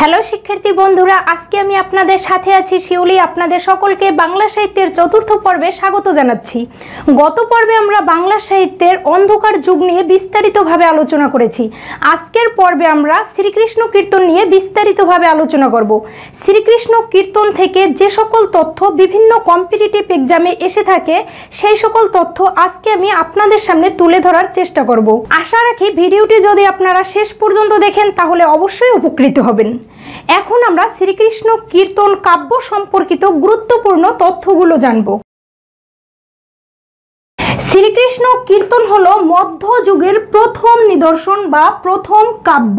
Hello শিক্ষার্থী বন্ধুরা, আজকে আমি আপনাদের সাথে আছি শিউলি। আপনাদের সকলকে বাংলা সাহিত্যের চতুর্থ পর্বে স্বাগত জানাচ্ছি। গত পর্বে আমরা বাংলা সাহিত্যের অন্ধকার যুগ নিয়ে বিস্তারিতভাবে আলোচনা করেছি। আজকের পর্বে আমরা শ্রীকৃষ্ণ কীর্তন নিয়ে বিস্তারিতভাবে আলোচনা করব। শ্রীকৃষ্ণ কীর্তন থেকে যে সকল তথ্য বিভিন্ন কম্পিটিটিভ এক্সামে এসে থাকে সেই সকল তথ্য আজকে আমি আপনাদের সামনে তুলে ধরার চেষ্টা করব। আশা রাখি ভিডিওটি যদি আপনারা শেষ পর্যন্ত দেখেন তাহলে অবশ্যই উপকৃত হবেন। এখন আমরা শ্রীকৃষ্ণ কীর্তন কাব্য সম্পর্কিত গুরুত্বপূর্ণ তথ্যগুলো জানব। শ্রীকৃষ্ণ কীর্তন হলো মধ্যযুগের প্রথম নিদর্শন বা প্রথম কাব্য।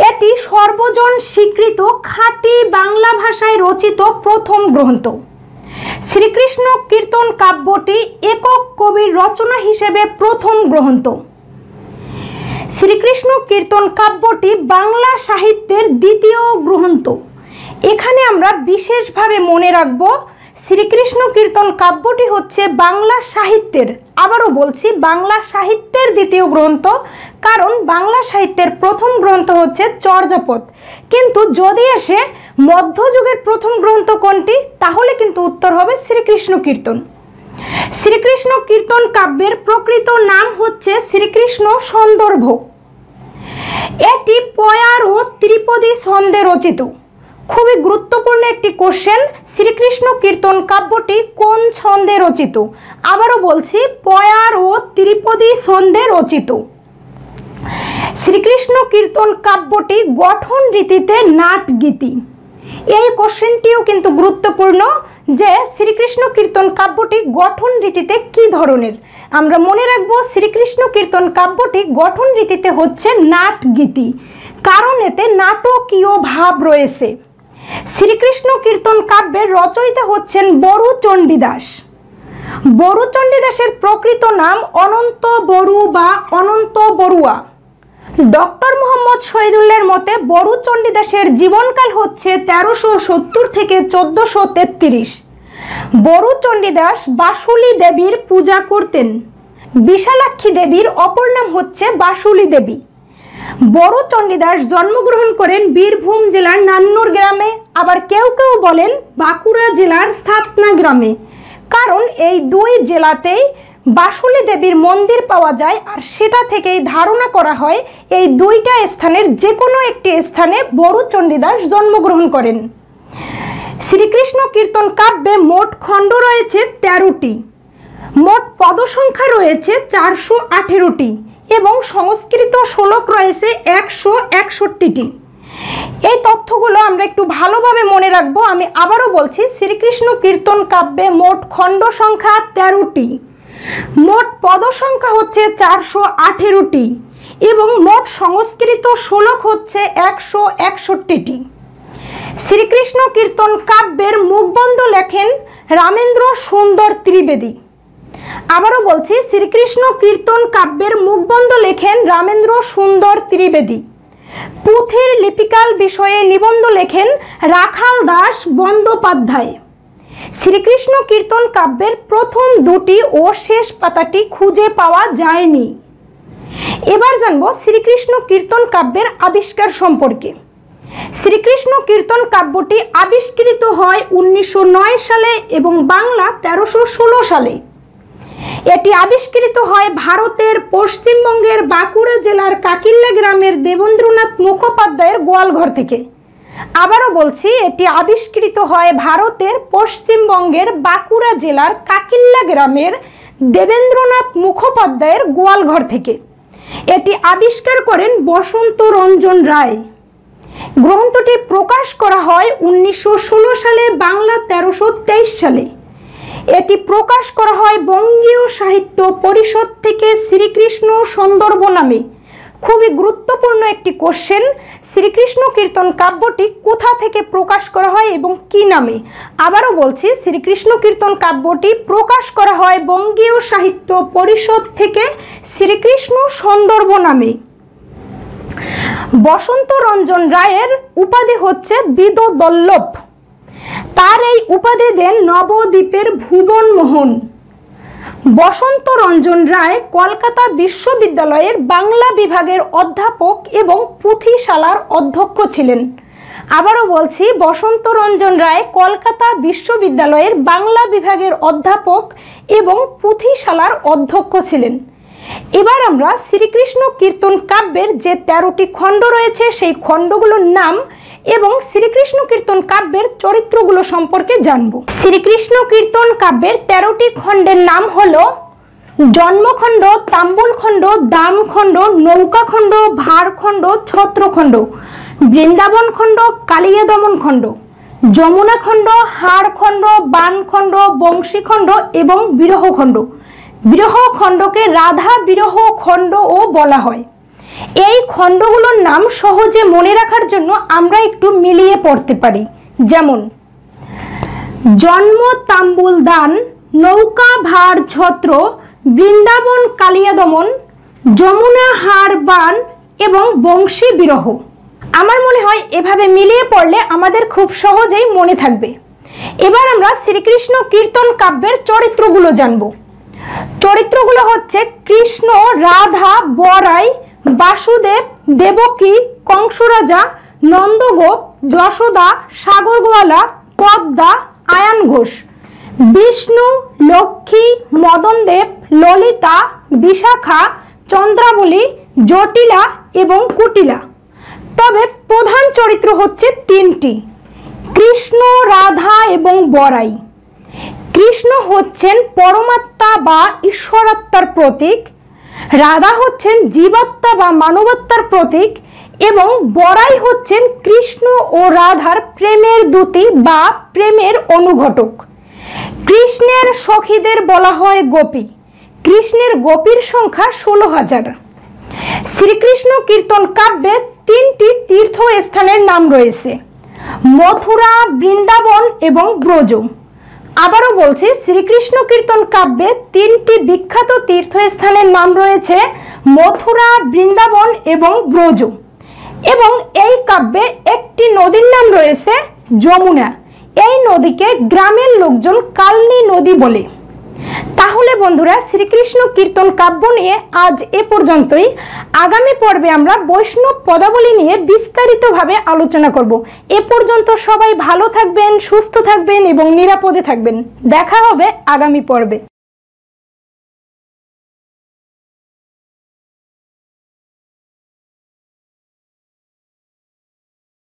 এটি সর্বজন স্বীকৃত খাঁটি বাংলা ভাষায় রচিত প্রথম গ্রন্থ। শ্রীকৃষ্ণ কীর্তন কাব্যটি একক কবির রচনা হিসেবে প্রথম গ্রন্থ। শ্রীকৃষ্ণ কীর্তন কাব্যটি বাংলা সাহিত্যের দ্বিতীয় গ্রন্থ। এখানে আমরা বিশেষভাবে মনে রাখব শ্রীকৃষ্ণ কীর্তন কাব্যটি হচ্ছে বাংলা সাহিত্যের, আবারও বলছি, বাংলা সাহিত্যের দ্বিতীয় গ্রন্থ, কারণ বাংলা সাহিত্যের প্রথম গ্রন্থ হচ্ছে চর্যাপদ। কিন্তু যদি আসে মধ্যযুগের প্রথম গ্রন্থ কোনটি, তাহলে কিন্তু উত্তর হবে শ্রীকৃষ্ণ কীর্তন। শ্রীকৃষ্ণ কীর্তন কাব্যের প্রকৃত নাম হচ্ছে শ্রীকৃষ্ণ সন্দর্ভ। এটি পয়ার ও ত্রিপদী ছন্দে রচিত। খুবই গুরুত্বপূর্ণ একটি কোশ্চেন, শ্রীকৃষ্ণ কীর্তন কাব্যটি কোন ছন্দে রচিত? আবারও বলছি, পয়ার ও ত্রিপদী ছন্দে রচিত। শ্রীকৃষ্ণ কীর্তন কাব্যটি গঠন রীতিতে নাট গীতি। এই কোশ্চেনটিও কিন্তু গুরুত্বপূর্ণ যে শ্রীকৃষ্ণ কীর্তন কাব্যটি গঠন রীতিতে কি ধরনের। আমরা মনে রাখবো শ্রীকৃষ্ণ কীর্তন কাব্যটি গঠন রীতিতে হচ্ছে নাট গীতি, কারণ এতে নাটকীয় ভাব রয়েছে। শ্রীকৃষ্ণ কীর্তন কাব্যের রচয়িতা হচ্ছেন বড়ু চণ্ডীদাস। বড়ু চণ্ডীদাসের প্রকৃত নাম অনন্ত বড়ু বা অনন্ত বড়ুয়া। ডক্টর মোহাম্মদ শহীদুল্লাহর মতে বড়ু চণ্ডীদাসের জীবনকাল হচ্ছে 1370 থেকে 1433। বড়ু চণ্ডীদাস বাসুলি দেবীর পূজা করতেন। বিশালাক্ষী দেবীর অপর নাম হচ্ছে বাসুলি দেবী। বড়ু চণ্ডীদাস জন্মগ্রহণ করেন বীরভূম জেলার নান্নুর গ্রামে, আবার কেউ কেউ বলেন বাঁকুড়া জেলার সাতনা গ্রামে, কারণ এই দুই জেলাতেই বাসুলি দেবীর মন্দির পাওয়া যায়, আর সেটা থেকেই ধারণা করা হয় এই দুইটা স্থানের যে কোনো একটি স্থানে বড়ু চণ্ডীদাস জন্মগ্রহণ করেন। শ্রীকৃষ্ণ কীর্তন কাব্যে মোট খণ্ড রয়েছে 13টি, মোট পদসংখ্যা রয়েছে 418টি এবং সংস্কৃত শ্লোক রয়েছে 161টি। এই তথ্যগুলো আমরা একটু ভালোভাবে মনে রাখবো। আমি আবারও বলছি, শ্রীকৃষ্ণ কীর্তন কাব্যে মোট খণ্ড সংখ্যা 13টি, মোট পদ সংখ্যা হচ্ছে 418টি এবং মোট সংস্কৃত শ্লোক হচ্ছে 161টি। শ্রীকৃষ্ণ কীর্তন কাব্যের মুখবন্ধ লেখেন রামেন্দ্র সুন্দর ত্রিবেদী। আবারও বলছি, শ্রীকৃষ্ণ কীর্তন কাব্যের মুখবন্ধ লেখেন রামেন্দ্র সুন্দর ত্রিবেদী। পুঁথির লিপিকাল বিষয়ে নিবন্ধ লেখেন রাখাল দাস বন্দ্যোপাধ্যায়। শ্রীকৃষ্ণ কীর্তন কাব্যের প্রথম দুটি ও শেষ পাতাটি খুঁজে পাওয়া যায়নি। এবার জানবো শ্রীকৃষ্ণ কীর্তন কাব্যের আবিষ্কার সম্পর্কে। শ্রীকৃষ্ণ কীর্তন কাব্যটি আবিষ্কৃত হয় 1909 সালে এবং বাংলা 1316 সালে। এটি আবিষ্কৃত হয় ভারতের পশ্চিমবঙ্গের বাঁকুড়া জেলার কাকিল্লা গ্রামের দেবেন্দ্রনাথ মুখোপাধ্যায়ের গোয়ালঘর থেকে। আবারও বলছি, এটি আবিষ্কৃত হয় ভারতের পশ্চিমবঙ্গের বাঁকুড়া জেলার কাকিল্লা গ্রামের দেবেন্দ্রনাথ মুখোপাধ্যায়ের গোয়ালঘর থেকে। এটি আবিষ্কার করেন বসন্ত রঞ্জন রায়। গ্রন্থটি প্রকাশ করা হয় 1916 সালে, বাংলা 1323 সালে। এটি প্রকাশ করা হয় বঙ্গীয় সাহিত্য পরিষদ থেকে শ্রীকৃষ্ণ সন্দর্ভ নামে। খুবই গুরুত্বপূর্ণ একটি কোশ্চেন, শ্রীকৃষ্ণ কীর্তন কাব্যটি কোথা থেকে প্রকাশ করা হয় এবং কি নামে? আবারও বলছি, শ্রীকৃষ্ণ কীর্তন কাব্যটি প্রকাশ করা হয় বঙ্গীয় সাহিত্য পরিষদ থেকে শ্রীকৃষ্ণ সন্দর্ভ নামে। বসন্ত রঞ্জন রায়ের উপাধি হচ্ছে বিদোদল্লভ। তার এই উপাধি দেন নবদ্বীপের ভুবন মোহন। বসন্ত রঞ্জন রায় কলকাতা বিশ্ববিদ্যালয়ের বাংলা বিভাগের অধ্যাপক এবং পুঁথিশালার অধ্যক্ষ ছিলেন। আবারও বলছি, বসন্ত রঞ্জন রায় কলকাতা বিশ্ববিদ্যালয়ের বাংলা বিভাগের অধ্যাপক এবং পুঁথিশালার অধ্যক্ষ ছিলেন। এবার আমরা শ্রীকৃষ্ণ কীর্তন কাব্যের যে 13টি খণ্ড রয়েছে সেই খণ্ডগুলোর নাম এবং শ্রীকৃষ্ণ কীর্তন কাব্যের চরিত্রগুলো সম্পর্কে জানব। শ্রীকৃষ্ণ কীর্তন কাব্যের 13টি খণ্ডের নাম হলো জন্মখণ্ড, তাম্বুলখণ্ড, দানখণ্ড, নৌকাখণ্ড, ভারখণ্ড, ছত্রখণ্ড, বৃন্দাবন খণ্ড, কালিয়া দমন খণ্ড, যমুনা খণ্ড, হাড়খণ্ড, বানখণ্ড, বংশীখণ্ড এবং বিরহ খণ্ড। বিরহ খণ্ডকে রাধা বিরহ খণ্ডও বলা হয়। এই খণ্ডগুলোর নাম সহজে মনে রাখার জন্য আমরা একটু মিলিয়ে পড়তে পারি। যেমন জন্ম তাম্বুল দান, নৌকা ভার ছত্র, বৃন্দাবন কালিয়া দমন, যমুনা হার বান এবং বংশী বিরহ। আমার মনে হয় এভাবে মিলিয়ে পড়লে আমাদের খুব সহজেই মনে থাকবে। এবার আমরা শ্রীকৃষ্ণ কীর্তন কাব্যের চরিত্রগুলো জানব। চরিত্রগুলো হচ্ছে কৃষ্ণ, রাধা, বরাই, বাসুদেব, দেবকী, কংসরাজা, নন্দগোপ, যশোদা, সাগরগোয়ালা, পদ্মা, আয়ান ঘোষ, বিষ্ণু, লক্ষ্মী, মদনদেব, ললিতা, বিশাখা, চন্দ্রাবলী, জটিলা এবং কুটিলা। তবে প্রধান চরিত্র হচ্ছে 3টি, কৃষ্ণ, রাধা এবং বরাই। কৃষ্ণ হচ্ছেন পরমাত্মা বা ঈশ্বরাত্মার প্রতীক, রাধা হচ্ছেন জীবাত্মা বা মানবাত্মার প্রতীক এবং বরাই হচ্ছেন কৃষ্ণ ও রাধার প্রেমের দূতী বা প্রেমের অনুঘটক। কৃষ্ণের সখীদের বলা হয় গোপী। কৃষ্ণের গোপীর সংখ্যা 16,000। শ্রীকৃষ্ণ কীর্তন কাব্যে 3টি তীর্থস্থানের নাম রয়েছে, মথুরা, বৃন্দাবন এবং ব্রজ। আবারও বলছি, শ্রীকৃষ্ণ কীর্তন কাব্যে 3টি বিখ্যাত তীর্থস্থানের নাম রয়েছে, মথুরা, বৃন্দাবন এবং ব্রজ। এবং এই কাব্যে একটি নদীর নাম রয়েছে যমুনা। এই নদীকে গ্রামের লোকজন কালনী নদী বলে। তাহলে বন্ধুরা, শ্রীকৃষ্ণ কীর্তন কাব্য নিয়ে আজ এ পর্যন্তই। আগামী পর্বে আমরা বৈষ্ণব পদাবলী নিয়ে বিস্তারিতভাবে আলোচনা করব। এ পর্যন্ত সবাই ভালো থাকবেন, সুস্থ থাকবেন এবং নিরাপদে থাকবেন। দেখা হবে আগামী পর্বে।